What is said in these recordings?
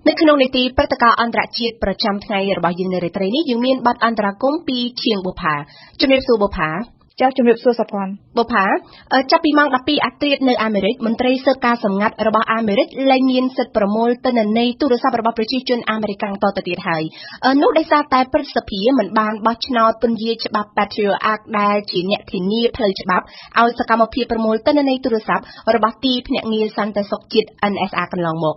នៅក្នុងនីតិព្រឹត្តិការណ៍អន្តរជាតិប្រចាំថ្ងៃរបស់យើងនៅរាត្រីនេះយើងមានបទអន្តរាគមន៍ពីឈៀងបុប្ផាជំរាបសួរបុប្ផាចាជំរាបសួរសុភ័ណ្ឌបុប្ផាចាប់ពីម៉ោង 12 អាធ្រាត្រនៅអាមេរិកមន្ត្រីស៊ើបការសម្ងាត់របស់អាមេរិកលែងមានសិទ្ធិប្រមូលទិន្នន័យទូរស័ព្ទរបស់ប្រជាជនអាមេរិកតទៅទៀតហើយនោះដោយសារតែព្រឹទ្ធសភាមិនបានបោះឆ្នោតពន្យាច្បាប់ Patriot Act ដែលជាអ្នកធានាផ្លូវច្បាប់ឲ្យសកម្មភាពប្រមូលទិន្នន័យទូរស័ព្ទរបស់ទីភ្នាក់ងារសន្តិសុខជាតិ NSA កន្លងមក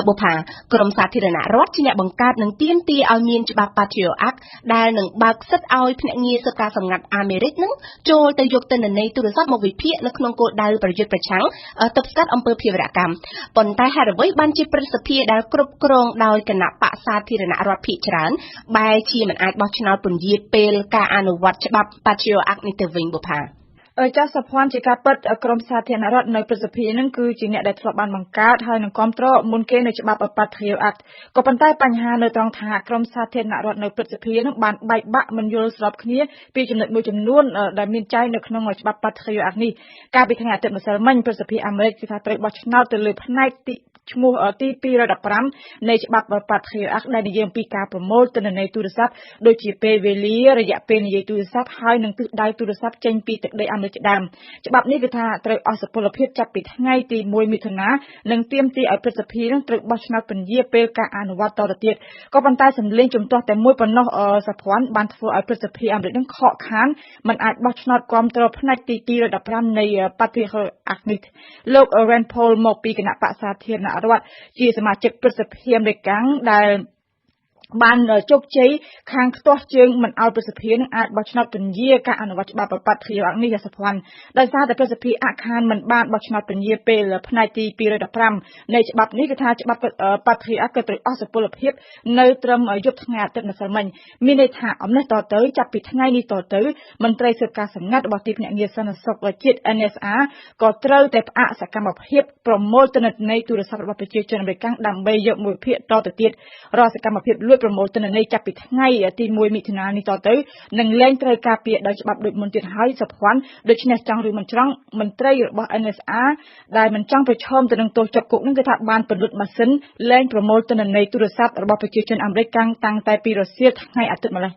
បុប្ផាក្រមសាធារណរដ្ឋជាអ្នកបង្កើតនិងទាមទារឲ្យមានច្បាប់ Patriot Act ដែលនឹងបើកសិទ្ធិឲ្យភ្នាក់ងារស៊ើបការសម្ងាត់អាមេរិកនឹងចូលទៅយកទិន្នន័យទូរស័ព្ទមកវិភាគនៅក្នុងគោលដៅប្រយុទ្ធប្រឆាំងទប់ស្កាត់អំពើភេរវកម្មប៉ុន្តែហេតុអ្វីបានជាព្រឹទ្ធសភាដែលគ្រប់គ្រងដោយគណៈបកសាធារណរដ្ឋភាគច្រើនបែរជាមិនអាចបោះឆ្នោតពន្យាពេលការអនុវត្តច្បាប់ Patriot Act នេះទៅវិញបុប្ផាចាសសុភ័ណ្ឌជាការពិតក្រមសាធារណរដ្ឋនៅព្រឹទ្ធសភានឹងគឺជាអ្នកដែលធ្លាប់បានបង្កើតហើយនឹងគ្រប់គ្រងមុនគេនៅច្បាប់ Patriot Act ក៏ប៉ុន្តែបញ្ហានៅត្រង់ថាក្រមសាធារណរដ្ឋនៅព្រឹទ្ធសភានឹងបានបែកបាក់មិនយល់ស្របគ្នាពីចំណុចមួយចំនួនដែលមានចែងនៅក្នុងច្បាប់ Patriot Act នេះកាលពីថ្ងៃអាទិត្យម្សិលមិញព្រឹទ្ធសភាអាមេរិកគឺថាត្រូវបោះឆ្នោតទៅលើផ្នែកឈ្មោះទី215នៃច្បាប់ Patriot Act ដែលនិយាយអំពីការប្រមូលទិន្នន័យទូរស័ព្ទដូចជាពេលវេលារយៈពេលនិយាយទូរស័ព្ទហើយនឹងទិសដៅទូរស័ព្ទចេញពីទឹកដីអាមេរិកជាដើមច្បាប់នេះគឺថាត្រូវអស់សុពលភាពចាប់ពីថ្ងៃទី1មិថុនានិងទាមទារឲ្យព្រឹទ្ធសភានឹងត្រូវបោះឆ្នោតពន្យាពេលការអនុវត្តតទៅទៀតក៏ប៉ុន្តែសម្លេងជំទាស់តែមួយប៉ុណ្ណោះសុភ័ណ្ឌបានធ្វើឲ្យព្រឹទ្ធសភាអាមេរិកនឹងខកខានមិនអាចបោះឆ្នោតគ្រប់គ្រងផ្នែកទី215នៃ Patriot Act នេះលោក Rand Paul មកពីគណៈបក្សសាធារណរដ្ឋជាសមាជិកព្រឹទ្ធសភាអាមេរិកដែលបានជោគជ័យខាងខ្ទាស់ជើងមិនឲ្យព្រឹទ្ធសភានឹងអាចបោះឆ្នោតពន្យាការអនុវត្តច្បាប់ Patriot Act នេះសុភ័ណ្ឌដោយសារតែព្រឹទ្ធសភាអះខានមិនបានបោះឆ្នោតពន្យាពេលផ្នែកទី215នៃច្បាប់នេះគឺថាច្បាប់ Patriot Act ក៏ត្រូវអស់សុពលភាពនៅត្រឹមយប់ថ្ងៃអាទិត្យម្សិលមិញមានន័យថាអំណេះតទៅចាប់ពីថ្ងៃនេះតទៅមន្ត្រីស៊ើបការសម្ងាត់របស់ទីភ្នាក់ងារសន្តិសុខជាតិ NSA ក៏ត្រូវតែផ្អាកសកម្មភាពប្រមូលទិន្នន័យទូរស័ព្ទរបស់ប្រជាជនអាមេរិកដើម្បីយកមកវិភាគតទៅទៀតរាល់សកម្មភាពលួចប្រមូលទិន្នន័យចាប់ពីថ្ងៃទី1មិថុនានេះតទៅនឹងលែងត្រូវការពារដោយច្បាប់ដូចមុនទៀតហើយសុភ័ណ្ឌដូច្នេះចង់ឬមិនចង់មន្ត្រីរបស់ NSA ដែលមិនចង់ប្រឈមទៅនឹងទោសជាប់គុកនឹងគឺថាបានពន្លត់ម៉ាស៊ីនលែងប្រមូលទិន្នន័យទូរស័ព្ទរបស់ប្រជាជនអាមេរិកតាំងតែពីរសៀលថ្ងៃអាទិត្យម្លេះ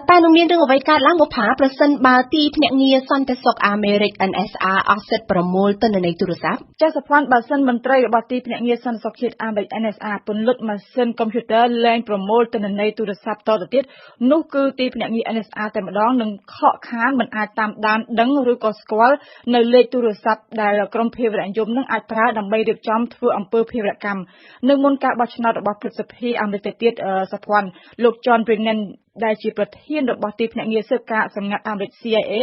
តែនឹងមានរឿងអ្វីកើតឡើងបុប្ផាប្រសិនបើទីភ្នាក់ងារសន្តិសុខអាមេរិក NSA អស់សិទ្ធិប្រមូលទិន្នន័យទូរស័ព្ទចាសសុភ័ណ្ឌបើសិនមន្ត្រីរបស់ទីភ្នាក់ងារសន្តិសុខជាតិអាមេរិក NSA ពន្លត់ម៉ាស៊ីនកុំព្យូទ័រលែងប្រមូលទិន្នន័យទូរស័ព្ទតទៅទៀតនោះគឺទីភ្នាក់ងារ NSA តែម្ដងនឹងខកខានមិនអាចតាមដានដឹងឬក៏ស្គាល់នៅលេខទូរស័ព្ទដែលក្រុមភេរវនិយមនឹងអាចប្រើដើម្បីរៀបចំធ្វើអំពើភេរវកម្មនៅមុនការបោះឆ្នោតរបស់ព្រឹទ្ធសភាអាមេរិកទៅទៀតសុភ័ណ្ឌលោក John Brennan ដែលជាប្រធានរបស់ទីភ្នាក់ងារស៊ើបការសម្ងាត់អាមេរិក CIA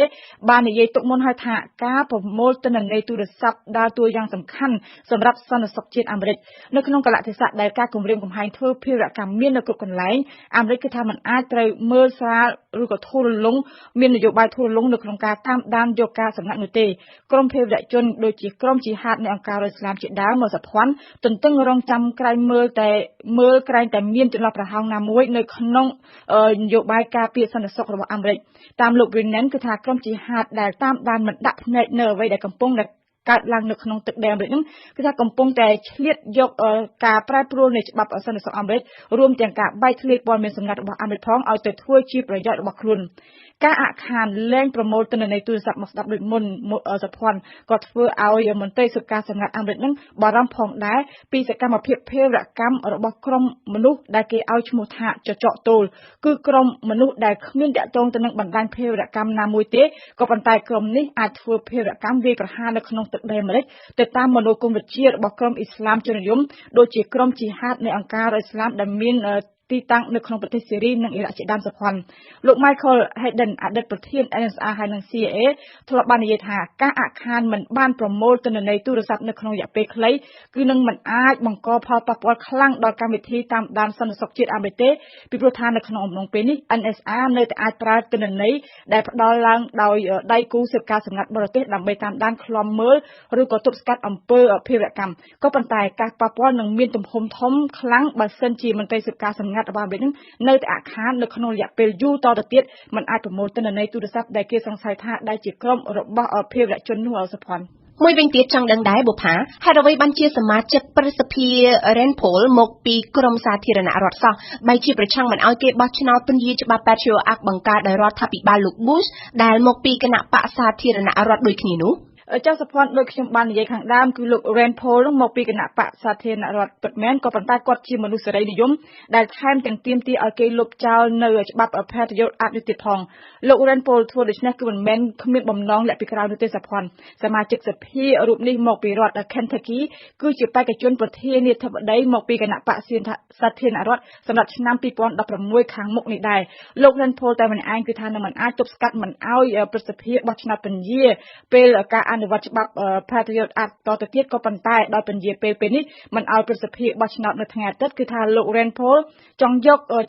បាននិយាយទុកមុនហើយថាការប្រមូលទិន្នន័យទូរស័ព្ទដើរតួយ៉ាងសំខាន់សម្រាប់សន្តិសុខជាតិអាមេរិកនៅក្នុងកលៈទេសៈដែលការគម្រាមកំហែងធ្វើភេរវកម្មមាននៅគ្រប់កន្លែងអាមេរិកគឺថាមិនអាចត្រូវមើលស្រាលឬក៏ធូររលុងមាននយោបាយធូររលុងនៅក្នុងការតាមដានយកការសម្ងាត់នោះទេក្រុមភេរវជនដូចជាក្រុមជីហាតនៃអង្គការរដ្ឋឥស្លាមជាដើមមកសុភ័ណ្ឌទន្ទឹងរង់ចាំក្រែងមើលក្រែងតែមានចន្លោះប្រហោងណាមួយនៅក្នុងនយោបាយការពារសន្តិសុខរបស់អាមេរិកតាមលោក Brennan គឺថាក្រុមជីហាតដែលតាមដានមិនដាក់ភ្នែកនៅអ្វីដែលកំពុងកើតឡើងនៅក្នុងទឹកដីអាមេរិកហ្នឹងគឺថាកំពុងតែឆ្លៀតយកការប្រែប្រួលនៃច្បាប់សន្តិសុខអាមេរិករួមទាំងការបែកធ្លាយព័ត៌មានសម្ងាត់របស់អាមេរិកផងឲ្យទៅធ្វើជាប្រយោជន៍របស់ខ្លួនការអាក់ខានលែងប្រមូលទិន្នន័យទូរស័ព្ទមកស្ដាប់ដូចមុនសុភ័ណ្ឌក៏ធ្វើឲ្យមន្ត្រីស៊ើបការសម្ងាត់អាមេរិកនឹងបារម្ភផងដែរពីសកម្មភាពភេរវកម្មរបស់ក្រុមមនុស្សដែលគេឲ្យឈ្មោះថាចចកទោលគឺក្រុមមនុស្សដែលគ្មានតាក់ទងទៅនឹងបណ្ដាញភេរវកម្មណាមួយទេក៏ប៉ុន្តែក្រុមនេះអាចធ្វើភេរវកម្មវាយប្រហារនៅក្នុងទឹកដីអាមេរិកទៅតាមមនោគមវិជ្ជារបស់ក្រុមអ៊ីស្លាមជននិយមដូចជាក្រុមជីហាតនៃអង្គការរដ្ឋឥស្លាមដែលមានទីតាំងនៅក្នុងប្រទេសសេរីនិងអ៊ីរ៉ាក់ជាដើមសុភ័ណ្ឌលោក Michael Hayden អតីតប្រធាន NSA ហើយនិង CIA ធ្លាប់បាននិយាយថាការអាក់ខានមិនបានប្រមូលទិន្នន័យទូរស័ព្ទនៅក្នុងរយៈពេលខ្លីគឺនឹងមិនអាចបង្កផលប៉ះពាល់ខ្លាំងដល់កម្មវិធីតាមដានសន្តិសុខជាតិអាមេរិកទេពីព្រោះថានៅក្នុងអំឡុងពេលនេះ NSA នៅតែអាចប្រើទិន្នន័យដែលផ្ដល់ឡើងដោយដៃគូស៊ើបការសម្ងាត់បរទេសដើម្បីតាមដានឃ្លាំមើលឬក៏ទប់ស្កាត់អំពើភេរវកម្មក៏ប៉ុន្តែការប៉ះពាល់នឹងមានទំហំធំខ្លាំងបើសិនជាមន្ត្រីស៊ើបការសម្ងាត់របស់អាមេរិកនៅតែអាក់ខាននៅក្នុងរយៈពេលយូរតទៅទៀតមិនអាចប្រមូលទិន្នន័យទូរស័ព្ទដែលគេសង្ស័យថាដែលជាក្រុមរបស់ភេរវជននោះសុភ័ណ្ឌ មួយវិញទៀតចង់ដឹងដែរបុប្ផាហេតុអ្វីបានជាសមាជិកព្រឹទ្ធសភា Rand Paul មកពីក្រមសាធារណរដ្ឋសោះបែរជាប្រឆាំងមិនឲ្យគេបោះឆ្នោតពន្យាច្បាប់ Patriot Act បង្កើតដោយរដ្ឋាភិបាលលោក Bush ដែលមកពីគណៈបកសាធារណរដ្ឋដូចគ្នានោះចាសសុភ័ណ្ឌដូចខ្ញុំបាននិយាយខាងដើមគឺលោក Rand Paul មកពីគណៈបកសាធារណរដ្ឋពិតមែនក៏ប៉ុន្តែគាត់ជាមនុស្សសេរីនិយមដែលថែមទាំងទាមទារឲ្យគេលុបចោលនៅច្បាប់ Patriot Act នេះទៀតផងលោក Rand Paul ធ្វើដូច្នេះគឺមិនមែនគ្មានបំណងលាក់ពីក្រោយនោះទេសុភ័ណ្ឌសមាជិកសភារូបនេះមកពីរដ្ឋ Kentucky គឺជាបេក្ខជនប្រធានាធិបតីមកពីគណៈបកសាធារណរដ្ឋសម្រាប់ឆ្នាំ2016ខាងមុខនេះដែរលោក Rand Paul តែម្នាក់ឯងគឺថានឹងមិនអាចទប់ស្កាត់មិនឲ្យព្រឹទ្ធសភាបោះឆ្នោតពន្យាពេលការអនុវត្តច្បាប់ Patriot Act តទៅទៀតក៏ប៉ុន្តែដោយពន្យាពេលនេះមិនឲ្យព្រឹទ្ធសភាបោះឆ្នោតនៅថ្ងៃអាទិត្យគឺថាលោក Rand Paul ចង់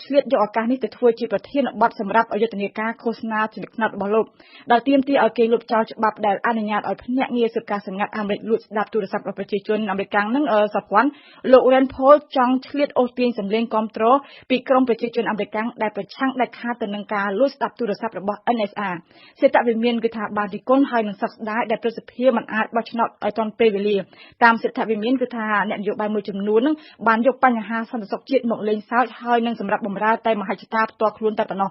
ឆ្លៀតយកឱកាសនេះទៅធ្វើជាប្រធានបទសម្រាប់យុទ្ធនាការឃោសនាស្លឹកថ្នោតរបស់លោកដែលទាមទារឲ្យគេលុបចោលច្បាប់ដែលអនុញ្ញាតឲ្យភ្នាក់ងារស៊ើបការសម្ងាត់អាមេរិកលួចស្ដាប់ទូរស័ព្ទរបស់ប្រជាជនអាមេរិកហ្នឹងសុភ័ណ្ឌលោក Rand Paul ចង់ឆ្លៀតអូសទាញសម្លេងគាំទ្រពីក្រមប្រជាជនអាមេរិកដែលប្រឆាំងដាច់ខាតទៅនឹងការលួចស្ដាប់ទូរស័ព្ទរបស់ NSA សេតវិមានគឺថាបានរិះគន់ហើយនឹងសោកស្ដាយដែលព្រឹទ្ធសភាមិនអាចបោះឆ្នោតឲ្យទាន់ពេលវេលាតាមសេដ្ឋវិមានគឺថាអ្នកនយោបាយមួយចំនួននឹងបានយកបញ្ហាសន្តិសុខជាតិមកលេងសើចហើយនឹងសម្រាប់បម្រើតែមហិច្ឆតាផ្ទាល់ខ្លួនតែប៉ុណ្ណោះ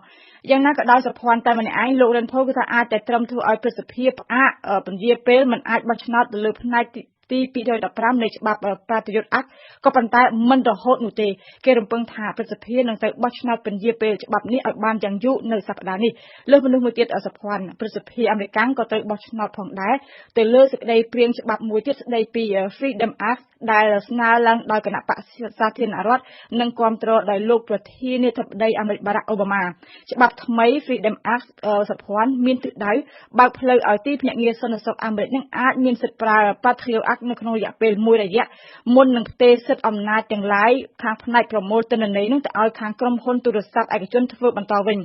យ៉ាងណាក៏ដោយសុភ័ណ្ឌតែម្នាក់ឯងលោក Rand Paul គឺថាអាចតែត្រឹមធ្វើឲ្យព្រឹទ្ធសភាផ្អាកពន្យាពេលមិនអាចបោះឆ្នោតទៅលើផ្នែកទី215នៃច្បាប់ Patriot Act ក៏ប៉ុន្តែមិនរហូតនោះទេគេរំពឹងថាព្រឹទ្ធសភានឹងទៅបោះឆ្នោតពន្យាពេលច្បាប់នេះឲ្យបានយ៉ាងយូរនៅសប្តាហ៍នេះលើសពីនោះមួយទៀតសុភ័ណ្ឌព្រឹទ្ធសភាអាមេរិកក៏ត្រូវបោះឆ្នោតផងដែរទៅលើសេចក្តីព្រាងច្បាប់មួយទៀតស្តីពី Freedom Act ដែលស្នើឡើងដោយគណៈបកសាធារណរដ្ឋនិងគាំទ្រដោយលោកប្រធានាធិបតីអាមេរិក Barack Obama ច្បាប់ថ្មី Freedom Act សុភ័ណ្ឌមានទិសដៅបើកផ្លូវឲ្យទីភ្នាក់ងារសន្តិសុខអាមេរិកនឹងអាចមានសិទ្ធិប្រើ Patriot Act នៅក្នុងរយៈពេលមួយរយៈមុននឹងផ្ទេរសិទ្ធិអំណាចទាំងឡាយខាងផ្នែកប្រមូលទិន្នន័យនឹងទៅឲ្យខាងក្រុមហ៊ុនទូរស័ព្ទឯកជនធ្វើបន្តវិញ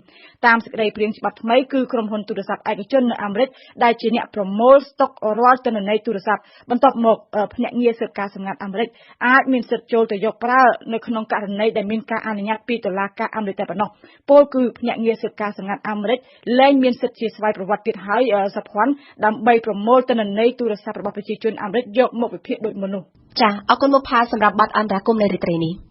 តាមសេចក្តីព្រាងច្បាប់ថ្មីគឺក្រុមហ៊ុនទូរស័ព្ទឯកជននៅអាមេរិកដែលជាអ្នកប្រមូលស្តុករាល់ទិន្នន័យទូរស័ព្ទបន្ទាប់មកភ្នាក់ងារស៊ើបការសម្ងាត់អាមេរិកអាចមានសិទ្ធិចូលទៅយកប្រើនៅក្នុងករណីដែលមានការអនុញ្ញាតពីតុលាការអាមេរិកតែប៉ុណ្ណោះពោលគឺភ្នាក់ងារស៊ើបការសម្ងាត់អាមេរិកលែងមានសិទ្ធិជាស្វ័យប្រវត្តិទៀតហើយសុភ័ណ្ឌដើម្បីប្រមូលទិន្នន័យទូរស័ព្ទរបស់ប្រជាជនអាមេរិកយកមកវិភាគដូចមុននោះចាអរគុណមកផាសម្រាប់បទអន្តរាគមន៍នៅរាត្រីនេះ